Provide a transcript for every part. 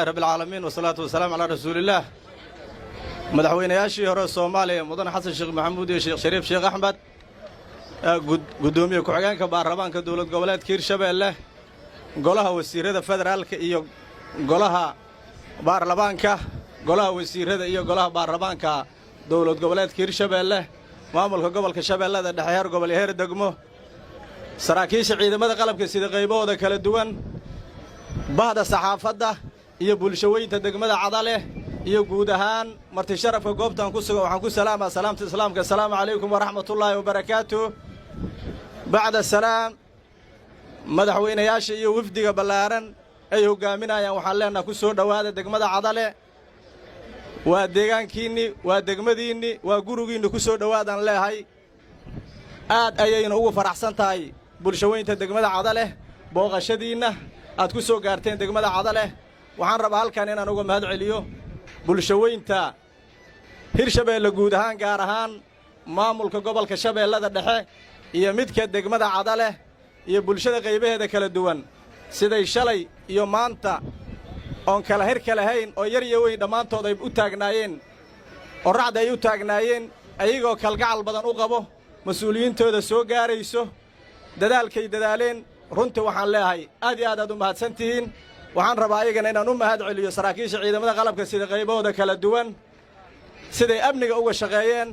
رب العالمين والصلاة والسلام على رسول الله مدحوين ياشي هرو الصومالي مدن حسن الشيخ محمود الشيخ شريف شيخ أحمد قدومي كوحيان كبارلمان كدولة قبلات كير شبيلة قولها وسيرة فدرالك إيو قولها بارلمانكا قولها وسيرة إيو قولها بارلمانكا دولة قبلات كير شبيلة maamulka gobolka Shabeellada dhexe heer gobol heer degmo saraakiisha ciidamada qalabka sida qaybooda kala duwan bahda saxaafadda iyo bulshooyinka degmada Cadale iyo guud ahaan marti sharafka goobtan ku sugan waxaan ku salaamaa salaamta islaamka assalaamu calaykum wa rahmatullaahi wa barakaatuh bacda salaam madaxweynayaasha iyo wafdiga ballaaran ay hogaaminayaan waxaan leenahay ku soo dhawaada degmada Cadale waa deegaankiinni waa degmadiinni waa gurigiinni ku soo dhawaadaan leeyahay aad ayayna ugu faraxsan tahay bulshooyinka degmada Cadale booqashadiina aad ku soo gaarteen degmada Cadale waxaan rabaa halkan inaan uga mahad celiyo bulshooyinka Hirshabeelle guud ahaan gaar ahaan maamulka gobolka Shabeellada dhexe iyo midka degmada Cadale iyo bulshada qaybaheeda kala duwan siday shalay iyo maanta oon kala hir kala hayn oo yar iyo weyn dhamaantood ay u taagnaayeen oo raacda ay u taagnaayeen ayagoo kalgacal badan u qabo mas'uuliyiintooda soo gaarayso dadaalkay dadaaleen runtii waxaan leeyahay aad iyo aad u mahadsantihiin waxaan rabaa ayagana inaan u mahad celiyo saraakiisha ciidamada qalabka sida qaybooda kala duwan siday amniga uga shaqeeyeen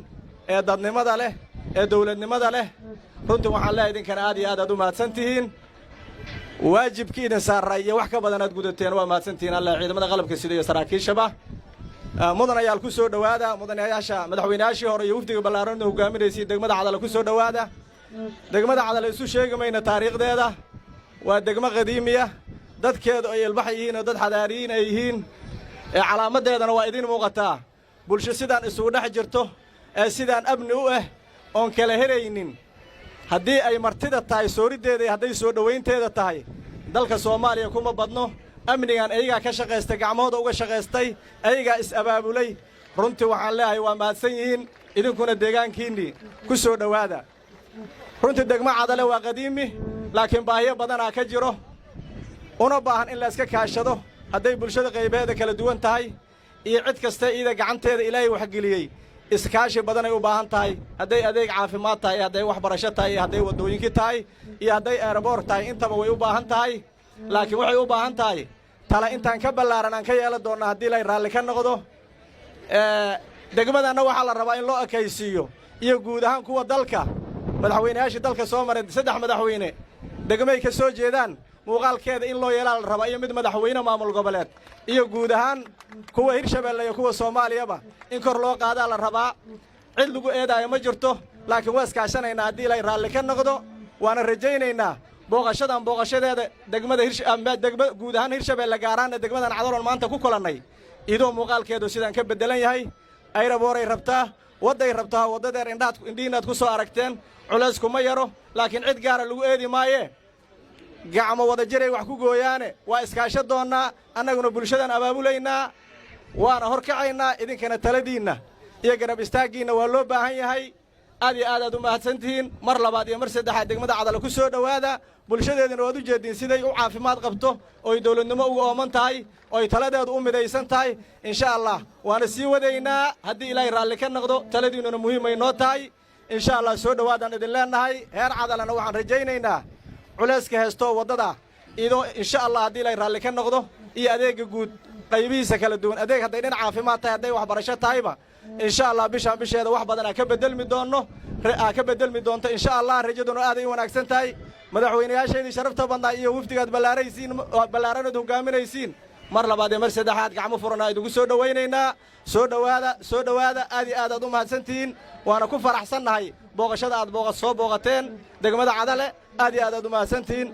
ee dadnimada leh ee dawladnimada leh runtii waxaan leeyahay idinkana aad iyo aad u mahadsantihiin waajibkiina saaray iyo wax ka badan aad gudateen waa mahadsantiin Allah ciidamada qalabka sida iyo saraakiishaba mudanayaal ku soo dhawaada mudanayaasha madaxweynayaashii hore iyo wafdiga ballaaran hogaaminayay degmada Cadale ku soo dhawaada degmada Cadale isu sheegamayna taariikhdeeda waa degmo qadiimiya dadkeedu ay ilbax yihiin oo dad xadaariin ay yihiin ee calaamadeedana waa idin muuqataa bulsho sidaan isugu dhex jirto ee sidaan abni u ah oon kala heraynin haddii ay martida tahay soorideeda iyo hadday soo dhawaynteeda tahay dalka Soomaaliya kuma badno amnigan ayaga ka shaqeystay gacmooda uga shaqeystay ayaga is abaabulay runtii waxaan leeyahay waa mahadsan yihiin idinkuna deegaankiinni ku soo dhawaada runtii degmo Cadale waa qadiimi laakiin baahiyo badan ka jiro una baahan in la iska kaashado hadday bulshada qaybaheeda kala duwan tahay iyo cid kasta iyada gacanteeda Ilaahay wax geliyay iskaashi badan ay u baahan tahay hadday adeeg caafimaad tahay hadday waxbarasho tahay hadday wadooyinka tahay iyo hadday airport tahay intaba way u baahan tahay laakiin waxay u baahan tahay tala intaan ka ballaaran aan ka yeelan doona haddii la raalli ka noqdo degmadana waxa la rabaa in loo akaysiyo iyo guud ahaan kuwa dalka madaxweynayaasha dalka soo maray saddex madaxweyne degmay ka soo jeedaan muuqaalkeeda in loo yeelaa la rabaa iyo mid madaxweyne maamul goboleed iyo guud ahaan kuwa Hirshabeelle iyo kuwa Soomaaliyaba in kor loo qaadaa la rabaa cid lagu eedayo ma jirto laakiin waa iskaashanaynaa haddii la raalli ka noqdo waana rajaynaynaa booqashadeeda degmada degmada guud ahaan Hirshabeelle gaaraan degmadan Cadale maanta ku kulannay idoo muuqaalkeedu sidaan ka bedelan yahay ay rabooray rabtaa waday rabtaa wadadeer indhiinaad ku soo aragteen culays kuma yaro laakiin cid gaar lagu eedi maaye gacmo wada jiray wax ku gooyaane waa iskaasho doonaa annaguna bulshadan abaabulaynaa waana horkacaynaa idinkana taladiinna iyo garab istaagiinna waa loo baahan yahay aad iyo aad u mahadsantihiin mar labaad iyo mar saddexaad degmada Cadale ku soo dhawaada bulshadeedana waad u jeedin siday u caafimaad qabto oo ay dawladnimo ugu ooman tahay oo ay taladeedu u midaysan tahay insha Allah waana sii wadaynaa haddii Ilaahay raalli ka noqdo taladiinuna muhiim ay noo tahay insha Allah soo dhawaadaan idin leenahay heer Cadalena waxaan rajaynaynaa culayska heesto wadada idoo insha Allah haddii la raalli ka noqdo iyo adeega guud qaybihiisa kala duwan adeeg hadday dhinaca caafimaad tahay hadday waxbarasho tahayba insha Allah bisheeda wax badan ka bedelmi doonto insha Allah rajaduna aad ay wanaagsan tahay madaxweynayaasheedii sharafta badnaa iyo wafdigaad ballaaranad hogaaminaysiin mar labaad iyo mar saddexaad gacmo furan ay ugu soo dhawaynaynaa soo dhawaada aad iyo aad u mahadsantihiin waana ku faraxsannahay booqashada aad soo booqateen degmada Cadale aad iyo aad u mahadsantihiin